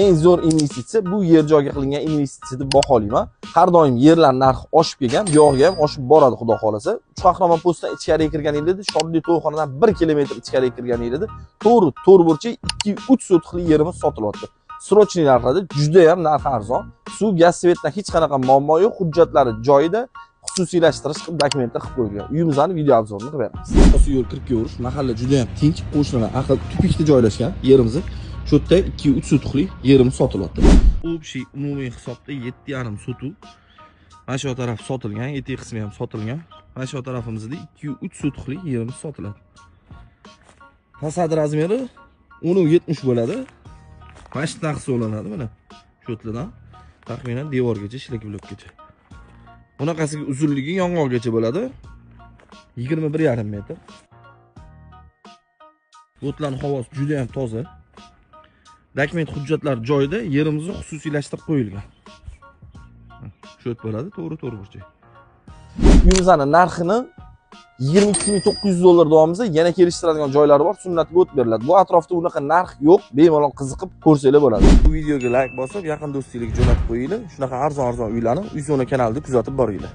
eng zo'r investitsiya bu yer joyga qilingan investitsiya deb baholayman. Har doim yerlar narxi oshib kelgan, bu yog'iga ham oshib boradi xudo xolasa. Qahramon postdan ichkariga kirganingizda, Shodli to'yxonadan 1 kilometr ichkariga kirganingizda, to'rt burchak 2-3 sotixli yerimiz sotilyapti. Srochniy narxlarda juda ham narxi arzon. Suv, gaz, svetdan hech qanaqa muammo yo'q, hujjatlari joyida. Xususiylashtirish qilib dokumentlar qilib qo'yilgan. Uyimizni video obzorini qilib beramiz. Asosiy yo'l kirib kelish, mahalla juda ham tinch, qo'shnilar aql tupikda joylashgan yerimizni. Shu yerda 2-3 sotixli yerimiz sotilyapti. Общий umumiy hisobda 7,5 sotuv. Mana shu taraf sotilgan, etiq qismi ham sotilgan. Mana shu tarafimizda 2-3 sotixli yerimiz sotiladi. Fasad razmeri 10-70 bo'ladi. Mana shu narx hisoblanadi mana. Shu yerdan taxminan devorgacha, shlak blokgacha. Bunaqasiga uzunligi yong'oqgacha bo'ladi. 21,5 metr. O'tlarning havosi juda ham toza. Dokument hujjatlar joyida, yerimizni xususiylashtirib qo'yilgan. Shu yerda bo'ladi, to'g'ri burchak. Uyimizning narxini 22.900 dollar davomida yana kelishtiradigan joylari bor, sunnatga o'tib beriladi. Bu atrofda unaqa narx yo'q, bemalol qiziqib ko'rsanglar bo'ladi. Bu videoga like bosib, yaqin do'stingizga jo'natib qo'yinglar. Shunaqa arzon uylarni Uy Zona kanalida kuzatib boringlar.